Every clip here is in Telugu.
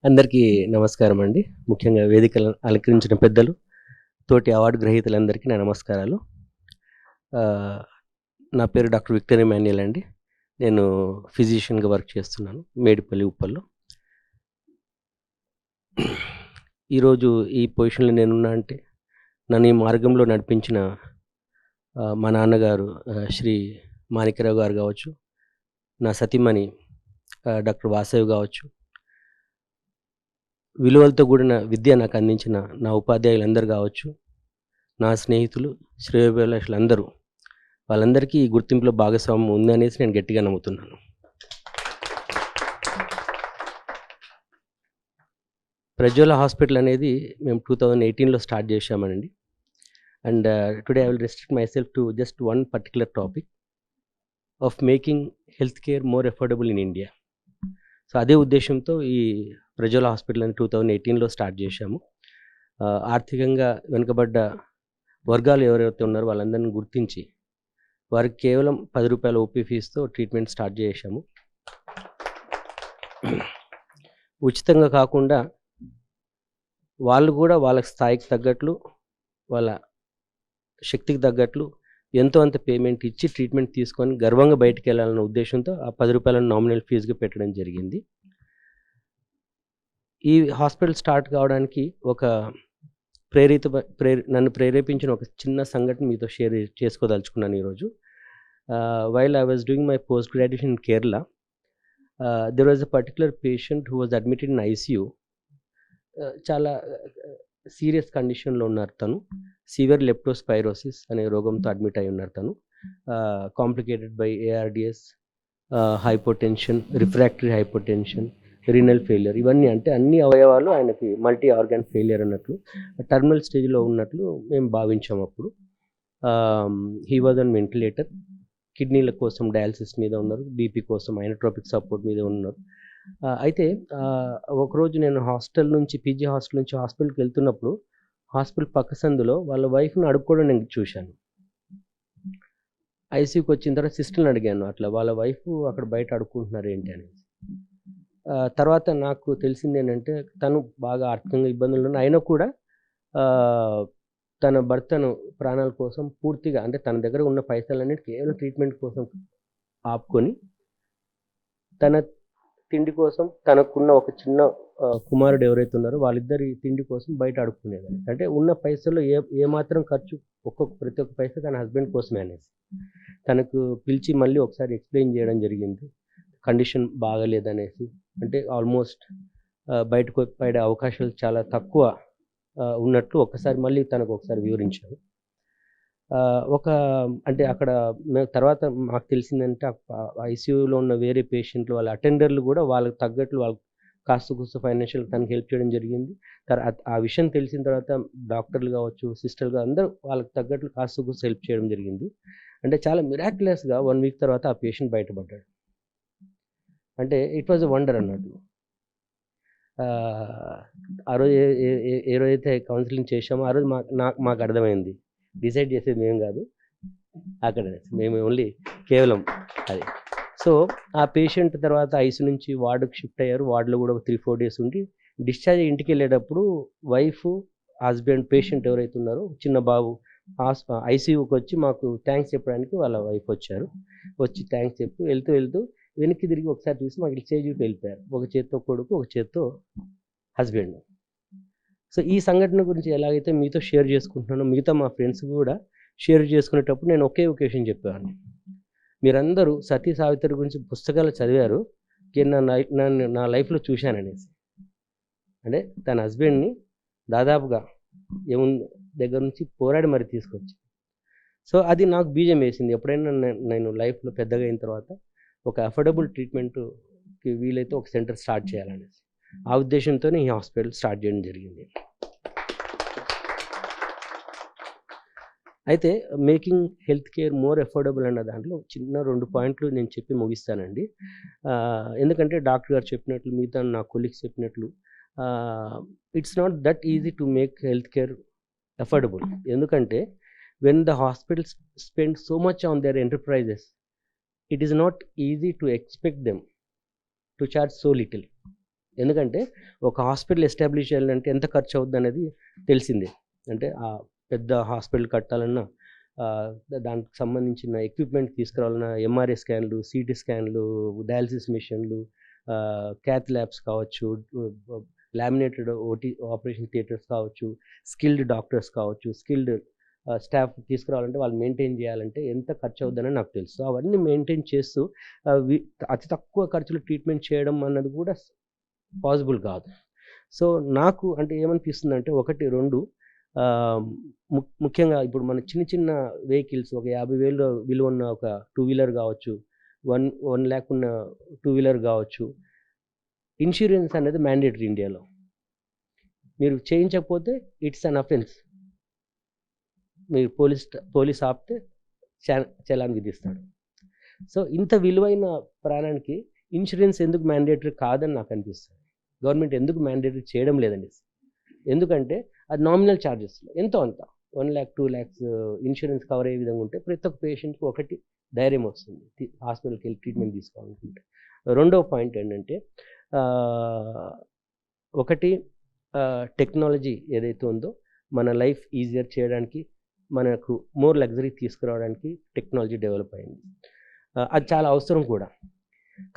అందరికీ నమస్కారం అండి. ముఖ్యంగా వేదికలను అలంకరించిన పెద్దలు, తోటి అవార్డు గ్రహీతలందరికీ నా నమస్కారాలు. ఆహ్, నా పేరు డాక్టర్ విక్టర్ ఎమాన్యుయల్ అండి. నేను ఫిజిషియన్‌గా వర్క్ చేస్తున్నాను మేడిపల్లి, ఉప్పల్లో. ఈరోజు ఈ పొజిషన్‌లో నేనున్నా అంటే, నన్ను ఈ మార్గంలో నడిపించిన మా నాన్నగారు శ్రీ మాణిక్యరావు గారు గావచ్చు, నా సతీమణి డాక్టర్ వాసవి గావచ్చు, విలువలతో కూడిన విద్య నాకు అందించిన నా ఉపాధ్యాయులందరూ గావచ్చు, నా స్నేహితులు, శ్రేయోభిలాషులందరూ వాళ్ళందరికీ ఈ గుర్తింపులో భాగస్వామ్యం ఉందనేసి నేను గట్టిగా నమ్ముతున్నాను. ప్రజ్వల హాస్పిటల్ అనేది మేము 2018లో స్టార్ట్ చేశామనండి. And today I will restrict myself to just one particular topic of making health care more affordable in India. So అదే ఉద్దేశంతో ఈ ప్రజ్వల హాస్పిటల్ అని 2018లో స్టార్ట్ చేశాము. ఆర్థికంగా వెనుకబడ్డ వర్గాలు ఎవరైతే ఉన్నారో వాళ్ళందరిని గుర్తించి వారికి కేవలం ₹10 ఓపీ ఫీజుతో ట్రీట్మెంట్ స్టార్ట్ చేశాము. ఉచితంగా కాకుండా వాళ్ళు కూడా వాళ్ళ స్థాయికి తగ్గట్లు, వాళ్ళ శక్తికి తగ్గట్లు ఎంతో అంత పేమెంట్ ఇచ్చి ట్రీట్మెంట్ తీసుకొని గర్వంగా బయటికెళ్ళాలన్న ఉద్దేశంతో ఆ ₹10 నామినల్ ఫీజుగా పెట్టడం జరిగింది. ఈ హాస్పిటల్ స్టార్ట్ కావడానికి ఒక నన్ను ప్రేరేపించిన ఒక చిన్న సంఘటన మీతో షేర్ చేసుకోదలుచుకున్నాను ఈరోజు. While I was doing my post graduation in Kerala, there was a particular patient who was admitted in ICU. చాలా సీరియస్ కండిషన్లో ఉన్నారు తను. సివియర్ లెప్టోస్పైరోసిస్ అనే రోగంతో అడ్మిట్ అయి ఉన్నారు తను. Complicated by ARDS, hypotension, refractory hypotension, renal failure, ఇవన్నీ అంటే అన్ని అవయవాలు ఆయనకి మల్టీ ఆర్గాన్ ఫెయిలియర్ అన్నట్లు, టర్మినల్ స్టేజ్లో ఉన్నట్లు మేము భావించాము అప్పుడు. He was on ventilator. కిడ్నీల కోసం డయాలసిస్ మీద ఉన్నారు, బీపీ కోసం ఐనోట్రోపిక్ సపోర్ట్ మీద ఉన్నారు. అయితే ఒకరోజు నేను పీజీ హాస్టల్ నుంచి హాస్పిటల్కి వెళ్తున్నప్పుడు హాస్పిటల్ పక్క సందులో వాళ్ళ వైఫ్ని అడుక్కోవడం నేను చూశాను. ఐసీయూకి వచ్చిన తర్వాత సిస్టర్ని అడిగాను, అట్లా వాళ్ళ వైఫ్ అక్కడ బయట అడుక్కుంటున్నారు ఏంటి అనేసి. తర్వాత నాకు తెలిసింది ఏంటంటే తను బాగా ఆర్థికంగా ఇబ్బందులు ఉన్నాయి, అయినా కూడా తన భర్తను ప్రాణాల కోసం పూర్తిగా, అంటే తన దగ్గర ఉన్న పైసలన్నీ కేవలం ట్రీట్మెంట్ కోసం ఆపుకొని తన తిండి కోసం, తనకున్న ఒక చిన్న కుమారుడు ఎవరైతే ఉన్నారో వాళ్ళిద్దరి తిండి కోసం బయట అడుక్కునేది. అంటే ఉన్న పైసల్లో ఏమాత్రం ఖర్చు, ప్రతి ఒక్క పైసా తన హస్బెండ్ కోసమే అనేసి తనకు పిలిచి మళ్ళీ ఒకసారి ఎక్స్ప్లెయిన్ చేయడం జరిగింది. కండిషన్ బాగాలేదనేసి, అంటే ఆల్మోస్ట్ బయటకు పడే అవకాశాలు చాలా తక్కువ ఉన్నట్లు మళ్ళీ తనకు ఒకసారి వివరించారు. అంటే అక్కడ తర్వాత మాకు తెలిసిందంటే ఐసీయూలో ఉన్న వేరే పేషెంట్లు వాళ్ళ అటెండర్లు కూడా వాళ్ళకి తగ్గట్లు వాళ్ళకి కాస్త కూస్త ఫైనాన్షియల్ తనకి హెల్ప్ చేయడం జరిగింది. ఆ విషయం తెలిసిన తర్వాత డాక్టర్లు కావచ్చు, సిస్టర్లు అందరూ వాళ్ళకి తగ్గట్లు కాస్త కూస్త హెల్ప్ చేయడం జరిగింది. అంటే చాలా మిరాక్యులస్గా 1 వీక్ తర్వాత ఆ పేషెంట్ బయటపడ్డాడు. అంటే ఇట్ వాజ్ ఎ వండర్ అన్నట్టు. ఆ రోజు ఏ రోజైతే కౌన్సిలింగ్ చేశామో ఆ రోజు మాకు అర్థమైంది, డిసైడ్ చేసేది మేము కాదు అక్కడ, మేము ఓన్లీ కేవలం అది. సో ఆ పేషెంట్ తర్వాత ఐసీ నుంచి వార్డుకి షిఫ్ట్ అయ్యారు. వార్డులో కూడా ఒక 3-4 డేస్ ఉండి డిశ్చార్జ్ ఇంటికి వెళ్ళేటప్పుడు వైఫ్, హస్బెండ్, పేషెంట్ ఎవరైతే ఉన్నారో చిన్న బాబు ఐసీయూకి వచ్చి మాకు థ్యాంక్స్ చెప్పడానికి వాళ్ళ వైఫ్ వచ్చారు. వచ్చి థ్యాంక్స్ చెప్పి వెళ్తూ వెనక్కి తిరిగి ఒకసారి చూసి మాకు స్టేజ్ చూపి వెళ్ళిపోయారు. ఒక చేత్తో కొడుకు, ఒక చేత్తో హస్బెండ్. సో ఈ సంఘటన గురించి ఎలాగైతే మీతో షేర్ చేసుకుంటున్నానో మిగతా మా ఫ్రెండ్స్ కూడా షేర్ చేసుకునేటప్పుడు నేను ఒకే ఒకేషన్ చెప్పేవాడిని. మీరందరూ సతీ సావిత్రి గురించి పుస్తకాలు చదివారు, నా లైఫ్లో చూశాననేసి. అంటే తన హస్బెండ్ని దాదాపుగా దగ్గర నుంచి పోరాడి మరి తీసుకొచ్చి, సో అది నాకు బీజం వేసింది. ఎప్పుడైనా నేను లైఫ్లో పెద్దగా అయిన తర్వాత ఒక అఫోర్డబుల్ ట్రీట్మెంట్కి వీలైతే ఒక సెంటర్ స్టార్ట్ చేయాలనేసి ఆ ఉద్దేశంతోనే ఈ హాస్పిటల్ స్టార్ట్ చేయడం జరిగింది. అయితే making health care more affordable అన్న దాంట్లో చిన్న 2 పాయింట్లు నేను చెప్పి ముగిస్తానండి. ఎందుకంటే డాక్టర్ గారు చెప్పినట్లు, మిగతా నా కొలీగ్స్ చెప్పినట్లు, it's not that easy to make health care affordable. ఎందుకంటే when the hospitals spend so much on their enterprises, it is not easy to expect them to charge so little. ఎందుకంటే ఒక హాస్పిటల్ ఎస్టాబ్లిష్ చేయాలంటే ఎంత ఖర్చు అవుద్ది అనేది తెలిసిందే. అంటే ఆ పెద్ద హాస్పిటల్ కట్టాలన్నా దానికి సంబంధించిన ఎక్విప్మెంట్ తీసుకురావాలన్నా ఎంఆర్ఐ స్కాన్లు, సిటీ స్కాన్లు, డయాలిసిస్ మిషన్లు, క్యాత్ ల్యాబ్స్ కావచ్చు, లామినేటెడ్ ఓటీ ఆపరేషన్ థియేటర్స్ కావచ్చు, స్కిల్డ్ డాక్టర్స్ కావచ్చు, స్కిల్డ్ స్టాఫ్ తీసుకురావాలంటే వాళ్ళు మెయింటైన్ చేయాలంటే ఎంత ఖర్చు అవుద్దని నాకు తెలుసు. సో అవన్నీ మెయింటైన్ చేస్తూ అతి తక్కువ ఖర్చులో ట్రీట్మెంట్ చేయడం అన్నది కూడా పాసిబుల్ కాదు. సో నాకు అంటే ఏమనిపిస్తుందంటే 1, 2 ముఖ్యంగా ఇప్పుడు మన చిన్న చిన్న వెహికల్స్ ఒక 50,000 విలువ ఉన్న ఒక 2 వీలర్ కావచ్చు, 1 lakh ఉన్న 2 వీలర్ కావచ్చు, ఇన్సూరెన్స్ అనేది మ్యాండేటరీ ఇండియాలో. మీరు చేయించకపోతే ఇట్స్ అన్ అఫెన్స్. మీరు పోలీస్ ఆపితే చలాన్ విధిస్తాడు. సో ఇంత విలువైన ప్రాణానికి ఇన్సూరెన్స్ ఎందుకు మ్యాండేటరీ కాదని నాకు అనిపిస్తుంది. గవర్నమెంట్ ఎందుకు మ్యాండేటరీ చేయడం లేదండి. ఎందుకంటే అది నామినల్ ఛార్జెస్లో ఎంతో అంత 1 lakh 2 lakhs ఇన్సూరెన్స్ కవర్ అయ్యే విధంగా ఉంటే ప్రతి ఒక్క పేషెంట్కి ఒకటి ధైర్యం వస్తుంది హాస్పిటల్కి వెళ్ళి ట్రీట్మెంట్ తీసుకోవాలనుకుంటే. రెండవ పాయింట్ ఏంటంటే ఒకటి టెక్నాలజీ ఏదైతే ఉందో మన లైఫ్ ఈజియర్ చేయడానికి, మనకు మోర్ లగ్జరీ తీసుకురావడానికి టెక్నాలజీ డెవలప్ అయింది. అది చాలా అవసరం కూడా.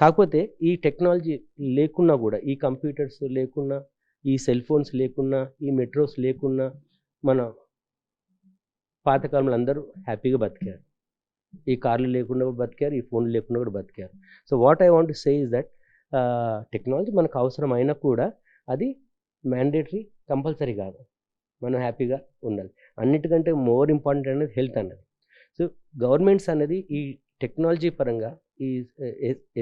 కాకపోతే ఈ టెక్నాలజీ లేకున్నా కూడా, ఈ కంప్యూటర్స్ లేకున్నా, ఈ సెల్ ఫోన్స్ లేకున్నా, ఈ మెట్రోస్ లేకున్నా మన పాతకాలంలో అందరూ హ్యాపీగా బతికారు. ఈ కార్లు లేకుండా కూడా బతికారు, ఈ ఫోన్లు లేకుండా కూడా బతికారు. So what I want to say is that technology మనకు అవసరం అయినా కూడా అది మ్యాండేటరీ కంపల్సరీ కాదు. మనం హ్యాపీగా ఉండాలి. అన్నిటికంటే మోర్ ఇంపార్టెంట్ అనేది హెల్త్ అన్నది. సో గవర్నమెంట్స్ అనేది ఈ టెక్నాలజీ పరంగా ఈ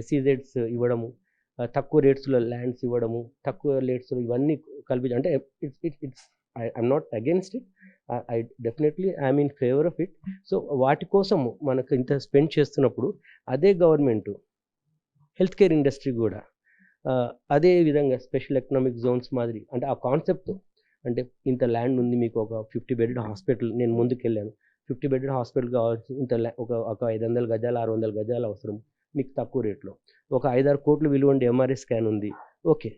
ఎస్ఈజెడ్స్ ఇవ్వడము, తక్కువ రేట్స్లో ల్యాండ్స్ ఇవ్వడము, తక్కువ రేట్స్లో ఇవన్నీ కల్పించడం అంటే it's I'm not against it. I definitely I'm in favour of it. So వాటి కోసం మనకు ఇంత స్పెండ్ చేస్తున్నప్పుడు అదే గవర్నమెంట్ హెల్త్ కేర్ ఇండస్ట్రీ కూడా అదే విధంగా స్పెషల్ ఎకనామిక్ జోన్స్ మాదిరి అంటే ఆ కాన్సెప్ట్తో, అంటే ఇంత ల్యాండ్ ఉంది మీకు, ఒక 50 బెడెడ్ హాస్పిటల్, నేను ముందుకెళ్ళాను, 50 బెడెడ్ హాస్పిటల్ కావాల్సి ఇంత ఒక 500 గజాలు 600 గజాలు అవసరం మీకు తక్కువ రేట్లో, ఒక 5-6 కోట్లు విలువ ఉండే ఎంఆర్ఐ స్కాన్ ఉంది, ఓకే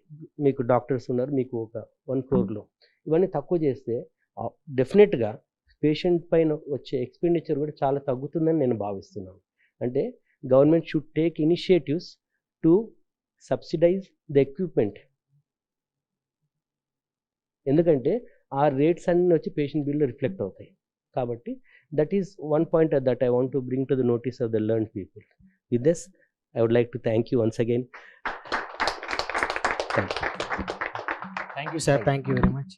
మీకు డాక్టర్స్ ఉన్నారు, మీకు ఒక 1 crore, ఇవన్నీ తక్కువ చేస్తే డెఫినెట్గా పేషెంట్ పైన వచ్చే ఎక్స్పెండిచర్ కూడా చాలా తగ్గుతుందని నేను భావిస్తున్నాను. అంటే government should take initiatives to subsidise the equipment. ఎందుకంటే ఆ రేట్స్ అన్నీ వచ్చి పేషెంట్ బిల్లో రిఫ్లెక్ట్ అవుతాయి. కాబట్టి that is one point that I want to bring to the notice of the learned people. With this I would like to thank you once again. Thank you sir, thank you very much.